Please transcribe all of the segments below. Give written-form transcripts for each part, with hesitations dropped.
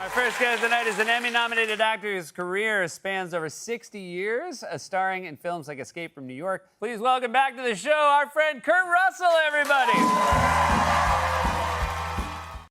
Our first guest tonight is an Emmy-nominated actor whose career spans over 60 years, starring in films like Escape from New York. Please welcome back to the show our friend Kurt Russell, everybody.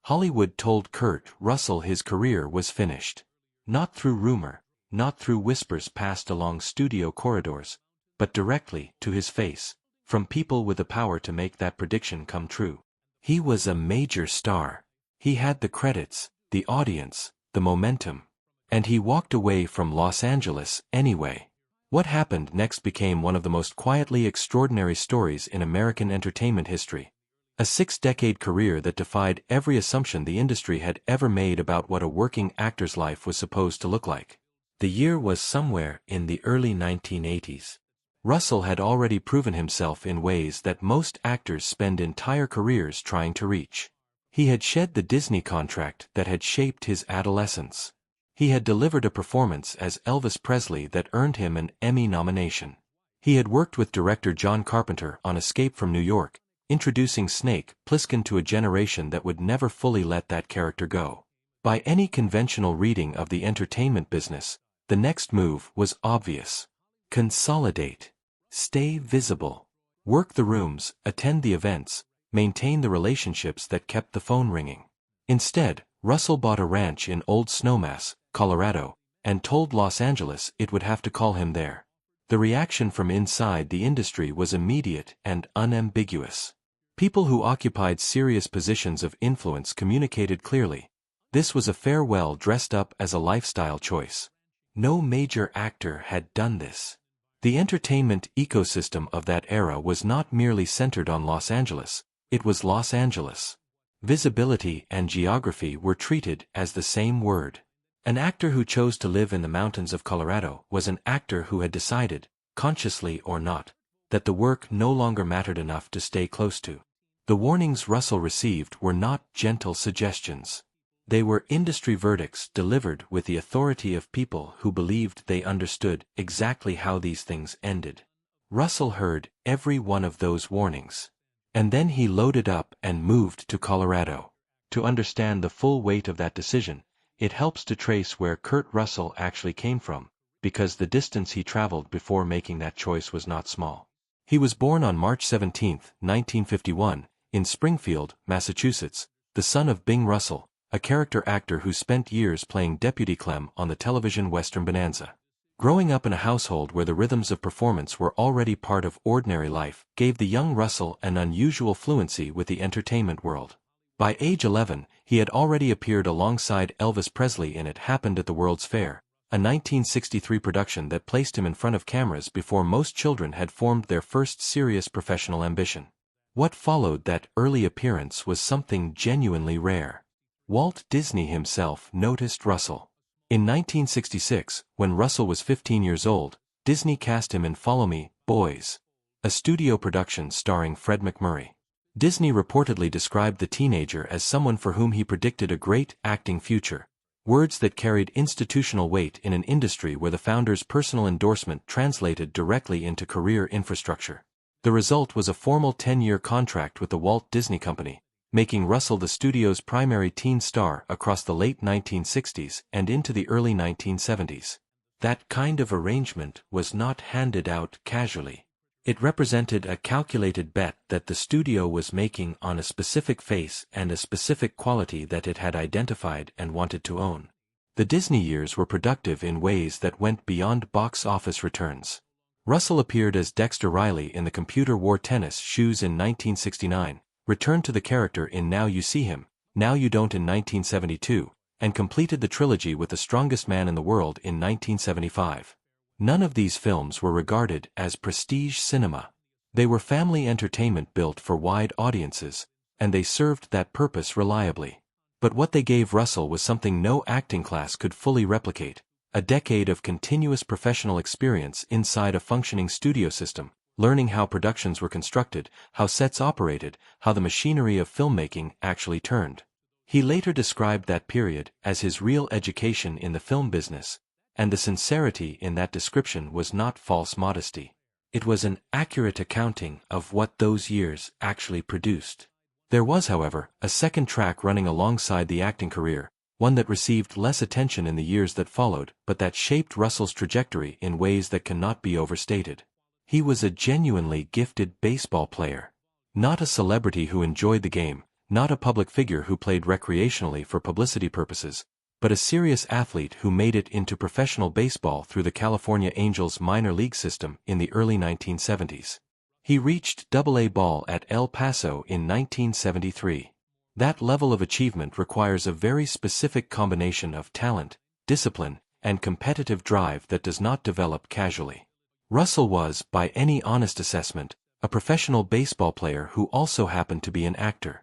Hollywood told Kurt Russell his career was finished. Not through rumor, not through whispers passed along studio corridors, but directly to his face, from people with the power to make that prediction come true. He was a major star. He had the credits, the audience, the momentum. And he walked away from Los Angeles anyway. What happened next became one of the most quietly extraordinary stories in American entertainment history. A 6-decade career that defied every assumption the industry had ever made about what a working actor's life was supposed to look like. The year was somewhere in the early 1980s. Russell had already proven himself in ways that most actors spend entire careers trying to reach. He had shed the Disney contract that had shaped his adolescence. He had delivered a performance as Elvis Presley that earned him an Emmy nomination. He had worked with director John Carpenter on Escape from New York, introducing Snake Plissken to a generation that would never fully let that character go. By any conventional reading of the entertainment business, the next move was obvious. Consolidate. Stay visible. Work the rooms, attend the events, maintain the relationships that kept the phone ringing. Instead, Russell bought a ranch in Old Snowmass, Colorado, and told Los Angeles it would have to call him there. The reaction from inside the industry was immediate and unambiguous. People who occupied serious positions of influence communicated clearly. This was a farewell dressed up as a lifestyle choice. No major actor had done this. The entertainment ecosystem of that era was not merely centered on Los Angeles. It was Los Angeles. Visibility and geography were treated as the same word. An actor who chose to live in the mountains of Colorado was an actor who had decided, consciously or not, that the work no longer mattered enough to stay close to. The warnings Russell received were not gentle suggestions. They were industry verdicts delivered with the authority of people who believed they understood exactly how these things ended. Russell heard every one of those warnings. And then he loaded up and moved to Colorado. To understand the full weight of that decision, it helps to trace where Kurt Russell actually came from, because the distance he traveled before making that choice was not small. He was born on March 17, 1951, in Springfield, Massachusetts, the son of Bing Russell, a character actor who spent years playing Deputy Clem on the television Western Bonanza. Growing up in a household where the rhythms of performance were already part of ordinary life gave the young Russell an unusual fluency with the entertainment world. By age 11, he had already appeared alongside Elvis Presley in It Happened at the World's Fair, a 1963 production that placed him in front of cameras before most children had formed their first serious professional ambition. What followed that early appearance was something genuinely rare. Walt Disney himself noticed Russell. In 1966, when Russell was 15 years old, Disney cast him in Follow Me, Boys, a studio production starring Fred MacMurray. Disney reportedly described the teenager as someone for whom he predicted a great acting future, words that carried institutional weight in an industry where the founder's personal endorsement translated directly into career infrastructure. The result was a formal 10-year contract with the Walt Disney Company, making Russell the studio's primary teen star across the late 1960s and into the early 1970s. That kind of arrangement was not handed out casually. It represented a calculated bet that the studio was making on a specific face and a specific quality that it had identified and wanted to own. The Disney years were productive in ways that went beyond box office returns. Russell appeared as Dexter Riley in the computer wore tennis shoes in 1969, returned to the character in Now You See Him, Now You Don't in 1972, and completed the trilogy with The Strongest Man in the World in 1975. None of these films were regarded as prestige cinema. They were family entertainment built for wide audiences, and they served that purpose reliably. But what they gave Russell was something no acting class could fully replicate: a decade of continuous professional experience inside a functioning studio system, learning how productions were constructed, how sets operated, how the machinery of filmmaking actually turned. He later described that period as his real education in the film business, and the sincerity in that description was not false modesty. It was an accurate accounting of what those years actually produced. There was, however, a second track running alongside the acting career, one that received less attention in the years that followed, but that shaped Russell's trajectory in ways that cannot be overstated. He was a genuinely gifted baseball player. Not a celebrity who enjoyed the game, not a public figure who played recreationally for publicity purposes, but a serious athlete who made it into professional baseball through the California Angels minor league system in the early 1970s. He reached Double-A ball at El Paso in 1973. That level of achievement requires a very specific combination of talent, discipline, and competitive drive that does not develop casually. Russell was, by any honest assessment, a professional baseball player who also happened to be an actor.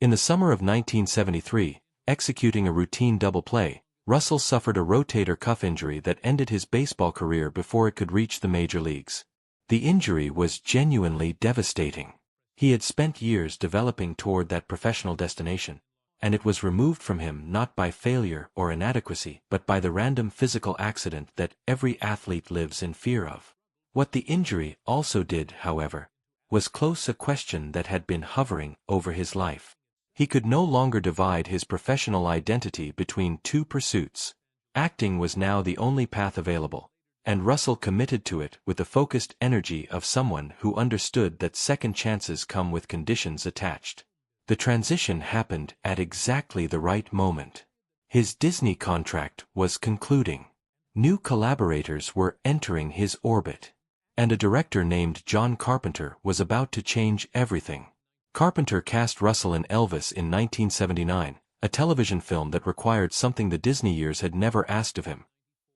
In the summer of 1973, executing a routine double play, Russell suffered a rotator cuff injury that ended his baseball career before it could reach the major leagues. The injury was genuinely devastating. He had spent years developing toward that professional destination, and it was removed from him not by failure or inadequacy but by the random physical accident that every athlete lives in fear of. What the injury also did, however, was close a question that had been hovering over his life. He could no longer divide his professional identity between two pursuits. Acting was now the only path available, and Russell committed to it with the focused energy of someone who understood that second chances come with conditions attached. The transition happened at exactly the right moment. His Disney contract was concluding. New collaborators were entering his orbit, and a director named John Carpenter was about to change everything. Carpenter cast Russell in Elvis in 1979, a television film that required something the Disney years had never asked of him: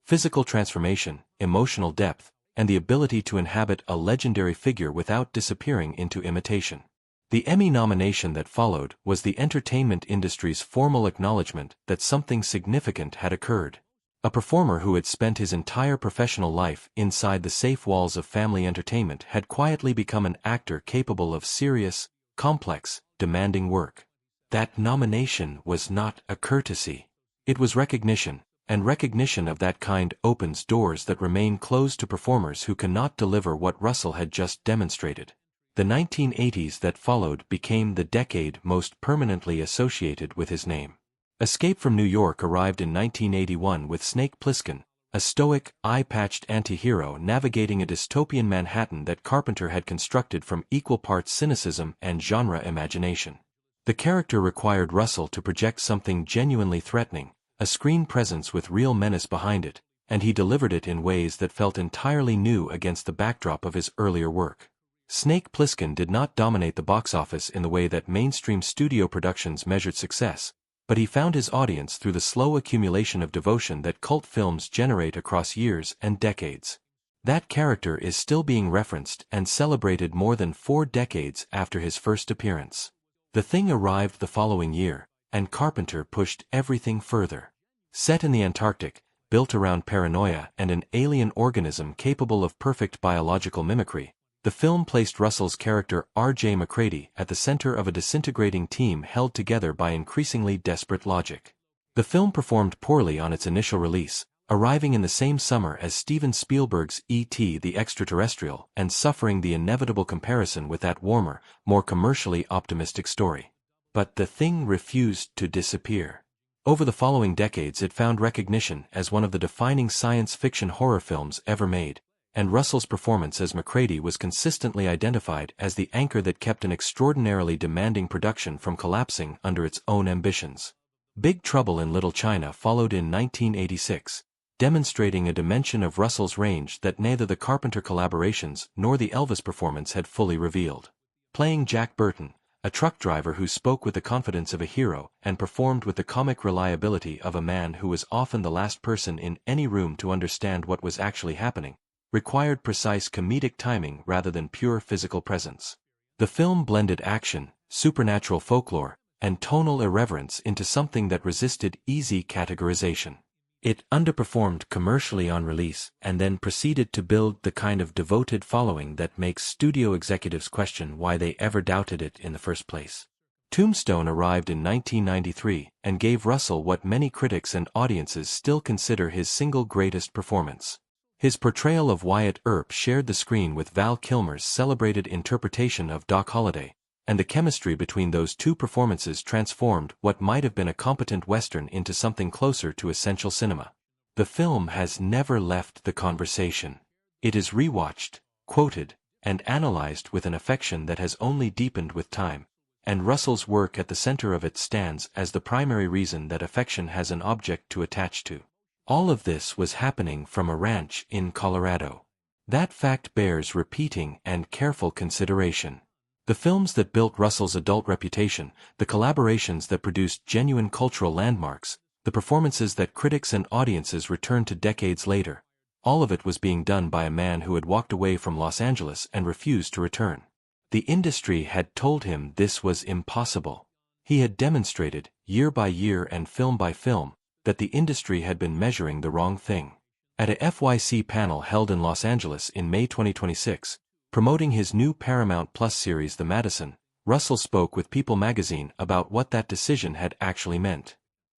physical transformation, emotional depth, and the ability to inhabit a legendary figure without disappearing into imitation. The Emmy nomination that followed was the entertainment industry's formal acknowledgement that something significant had occurred. A performer who had spent his entire professional life inside the safe walls of family entertainment had quietly become an actor capable of serious, complex, demanding work. That nomination was not a courtesy. It was recognition, and recognition of that kind opens doors that remain closed to performers who cannot deliver what Russell had just demonstrated. The 1980s that followed became the decade most permanently associated with his name. Escape from New York arrived in 1981 with Snake Plissken, a stoic, eye-patched anti-hero navigating a dystopian Manhattan that Carpenter had constructed from equal parts cynicism and genre imagination. The character required Russell to project something genuinely threatening, a screen presence with real menace behind it, and he delivered it in ways that felt entirely new against the backdrop of his earlier work. Snake Plissken did not dominate the box office in the way that mainstream studio productions measured success, but he found his audience through the slow accumulation of devotion that cult films generate across years and decades. That character is still being referenced and celebrated more than 4 decades after his first appearance. The Thing arrived the following year, and Carpenter pushed everything further. Set in the Antarctic, built around paranoia and an alien organism capable of perfect biological mimicry, the film placed Russell's character R.J. MacReady at the center of a disintegrating team held together by increasingly desperate logic. The film performed poorly on its initial release, arriving in the same summer as Steven Spielberg's E.T. the Extraterrestrial and suffering the inevitable comparison with that warmer, more commercially optimistic story. But The Thing refused to disappear. Over the following decades it found recognition as one of the defining science fiction horror films ever made, and Russell's performance as MacReady was consistently identified as the anchor that kept an extraordinarily demanding production from collapsing under its own ambitions. Big Trouble in Little China followed in 1986, demonstrating a dimension of Russell's range that neither the Carpenter collaborations nor the Elvis performance had fully revealed. Playing Jack Burton, a truck driver who spoke with the confidence of a hero and performed with the comic reliability of a man who was often the last person in any room to understand what was actually happening, required precise comedic timing rather than pure physical presence. The film blended action, supernatural folklore, and tonal irreverence into something that resisted easy categorization. It underperformed commercially on release and then proceeded to build the kind of devoted following that makes studio executives question why they ever doubted it in the first place. Tombstone arrived in 1993 and gave Russell what many critics and audiences still consider his single greatest performance. His portrayal of Wyatt Earp shared the screen with Val Kilmer's celebrated interpretation of Doc Holliday, and the chemistry between those two performances transformed what might have been a competent Western into something closer to essential cinema. The film has never left the conversation. It is rewatched, quoted, and analyzed with an affection that has only deepened with time, and Russell's work at the center of it stands as the primary reason that affection has an object to attach to. All of this was happening from a ranch in Colorado. That fact bears repeating and careful consideration. The films that built Russell's adult reputation, the collaborations that produced genuine cultural landmarks, the performances that critics and audiences returned to decades later, all of it was being done by a man who had walked away from Los Angeles and refused to return. The industry had told him this was impossible. He had demonstrated, year by year and film by film, that the industry had been measuring the wrong thing. At a FYC panel held in Los Angeles in May 2026, promoting his new Paramount Plus series The Madison, Russell spoke with People magazine about what that decision had actually meant.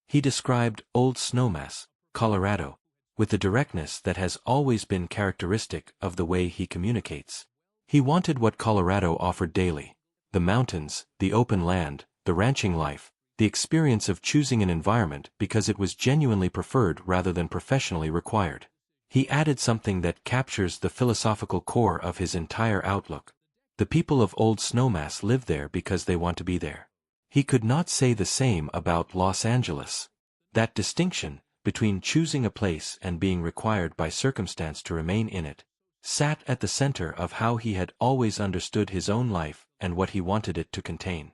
He described Old Snowmass, Colorado, with the directness that has always been characteristic of the way he communicates. He wanted what Colorado offered daily: the mountains, the open land, the ranching life, the experience of choosing an environment because it was genuinely preferred rather than professionally required. He added something that captures the philosophical core of his entire outlook. The people of Old Snowmass live there because they want to be there. He could not say the same about Los Angeles. That distinction, between choosing a place and being required by circumstance to remain in it, sat at the center of how he had always understood his own life and what he wanted it to contain.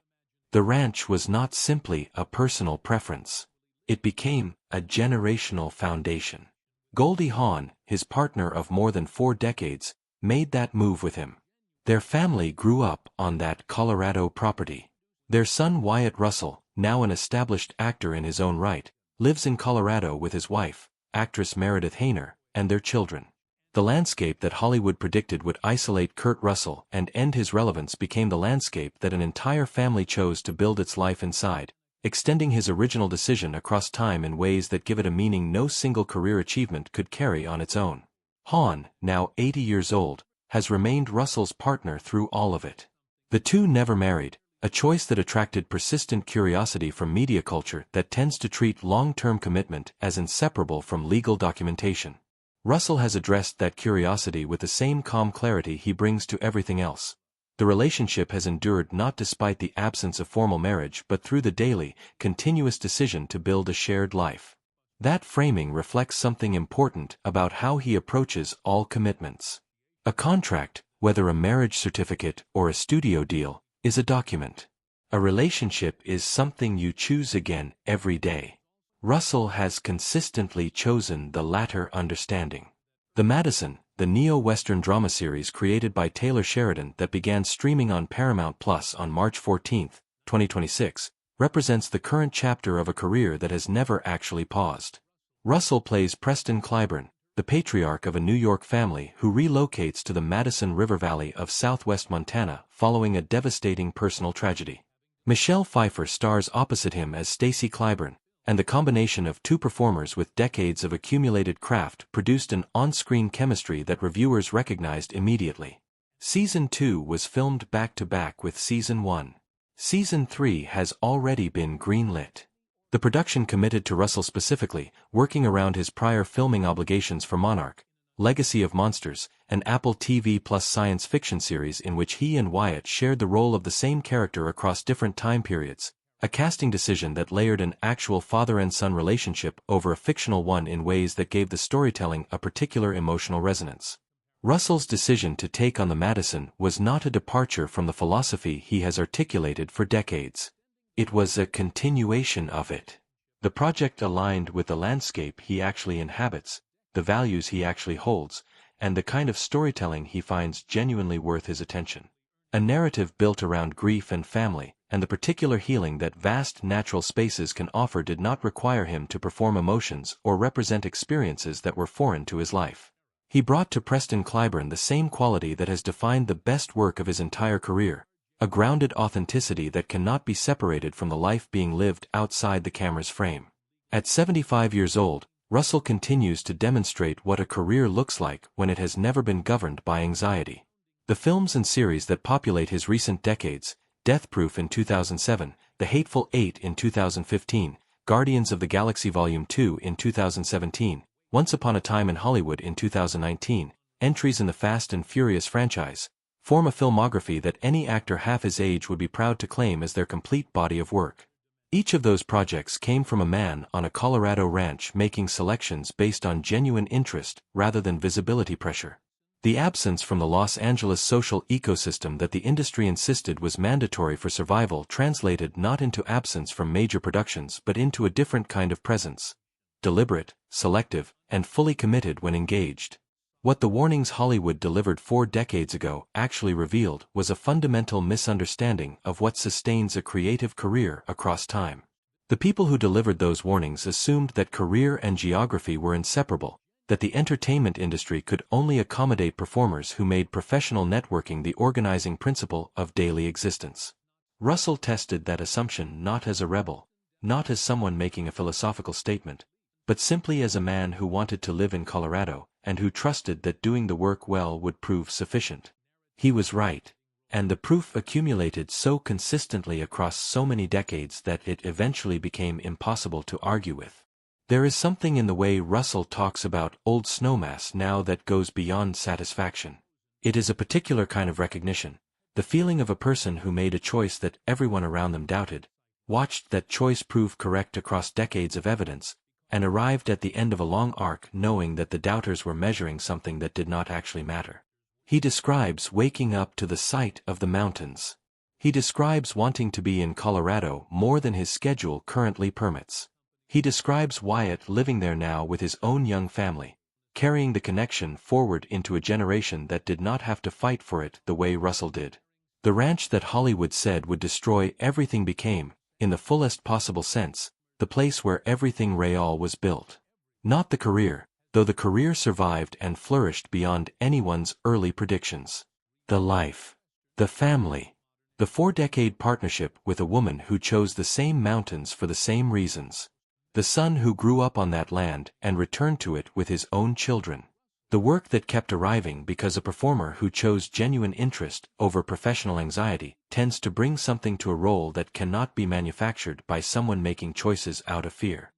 The ranch was not simply a personal preference. It became a generational foundation. Goldie Hawn, his partner of more than 4 decades, made that move with him. Their family grew up on that Colorado property. Their son Wyatt Russell, now an established actor in his own right, lives in Colorado with his wife, actress Meredith Hayner, and their children. The landscape that Hollywood predicted would isolate Kurt Russell and end his relevance became the landscape that an entire family chose to build its life inside, extending his original decision across time in ways that give it a meaning no single career achievement could carry on its own. Hawn, now 80 years old, has remained Russell's partner through all of it. The two never married, a choice that attracted persistent curiosity from media culture that tends to treat long-term commitment as inseparable from legal documentation. Russell has addressed that curiosity with the same calm clarity he brings to everything else. The relationship has endured not despite the absence of formal marriage but through the daily, continuous decision to build a shared life. That framing reflects something important about how he approaches all commitments. A contract, whether a marriage certificate or a studio deal, is a document. A relationship is something you choose again every day. Russell has consistently chosen the latter understanding. The Madison, the neo-Western drama series created by Taylor Sheridan that began streaming on Paramount Plus on March 14, 2026, represents the current chapter of a career that has never actually paused. Russell plays Preston Clyburn, the patriarch of a New York family who relocates to the Madison River Valley of southwest Montana following a devastating personal tragedy. Michelle Pfeiffer stars opposite him as Stacy Clyburn, and the combination of two performers with decades of accumulated craft produced an on-screen chemistry that reviewers recognized immediately. Season 2 was filmed back-to-back with Season 1. Season 3 has already been greenlit. The production committed to Russell specifically, working around his prior filming obligations for Monarch, Legacy of Monsters, an Apple TV Plus science fiction series in which he and Wyatt shared the role of the same character across different time periods, a casting decision that layered an actual father and son relationship over a fictional one in ways that gave the storytelling a particular emotional resonance. Russell's decision to take on the Madison was not a departure from the philosophy he has articulated for decades. It was a continuation of it. The project aligned with the landscape he actually inhabits, the values he actually holds, and the kind of storytelling he finds genuinely worth his attention. A narrative built around grief and family, and the particular healing that vast natural spaces can offer did not require him to perform emotions or represent experiences that were foreign to his life. He brought to Preston Clyburn the same quality that has defined the best work of his entire career, a grounded authenticity that cannot be separated from the life being lived outside the camera's frame. At 75 years old, Russell continues to demonstrate what a career looks like when it has never been governed by anxiety. The films and series that populate his recent decades, Death Proof in 2007, The Hateful Eight in 2015, Guardians of the Galaxy Volume 2 in 2017, Once Upon a Time in Hollywood in 2019, entries in the Fast and Furious franchise, form a filmography that any actor half his age would be proud to claim as their complete body of work. Each of those projects came from a man on a Colorado ranch making selections based on genuine interest rather than visibility pressure. The absence from the Los Angeles social ecosystem that the industry insisted was mandatory for survival translated not into absence from major productions but into a different kind of presence. Deliberate, selective, and fully committed when engaged. What the warnings Hollywood delivered 4 decades ago actually revealed was a fundamental misunderstanding of what sustains a creative career across time. The people who delivered those warnings assumed that career and geography were inseparable, that the entertainment industry could only accommodate performers who made professional networking the organizing principle of daily existence. Russell tested that assumption not as a rebel, not as someone making a philosophical statement, but simply as a man who wanted to live in Colorado, and who trusted that doing the work well would prove sufficient. He was right, and the proof accumulated so consistently across so many decades that it eventually became impossible to argue with. There is something in the way Russell talks about Old Snowmass now that goes beyond satisfaction. It is a particular kind of recognition, the feeling of a person who made a choice that everyone around them doubted, watched that choice prove correct across decades of evidence, and arrived at the end of a long arc knowing that the doubters were measuring something that did not actually matter. He describes waking up to the sight of the mountains. He describes wanting to be in Colorado more than his schedule currently permits. He describes Wyatt living there now with his own young family, carrying the connection forward into a generation that did not have to fight for it the way Russell did. The ranch that Hollywood said would destroy everything became, in the fullest possible sense, the place where everything real was built. Not the career, though the career survived and flourished beyond anyone's early predictions. The life. The family. The 4-decade partnership with a woman who chose the same mountains for the same reasons. The son who grew up on that land and returned to it with his own children. The work that kept arriving because a performer who chose genuine interest over professional anxiety tends to bring something to a role that cannot be manufactured by someone making choices out of fear.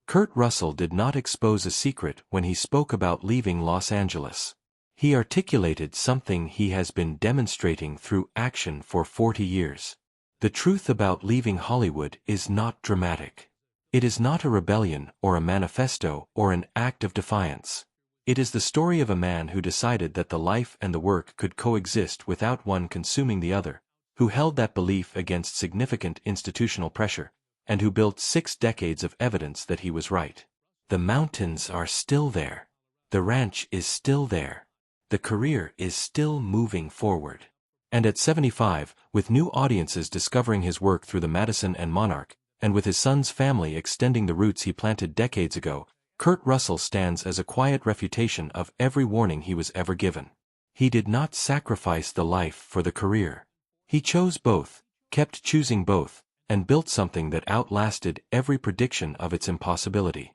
Kurt Russell did not expose a secret when he spoke about leaving Los Angeles. He articulated something he has been demonstrating through action for 40 years. The truth about leaving Hollywood is not dramatic. It is not a rebellion or a manifesto or an act of defiance. It is the story of a man who decided that the life and the work could coexist without one consuming the other, who held that belief against significant institutional pressure, and who built 6 decades of evidence that he was right. The mountains are still there. The ranch is still there. The career is still moving forward. And at 75, with new audiences discovering his work through the Madison and Monarch, and with his son's family extending the roots he planted decades ago, Kurt Russell stands as a quiet refutation of every warning he was ever given. He did not sacrifice the life for the career. He chose both, kept choosing both, and built something that outlasted every prediction of its impossibility.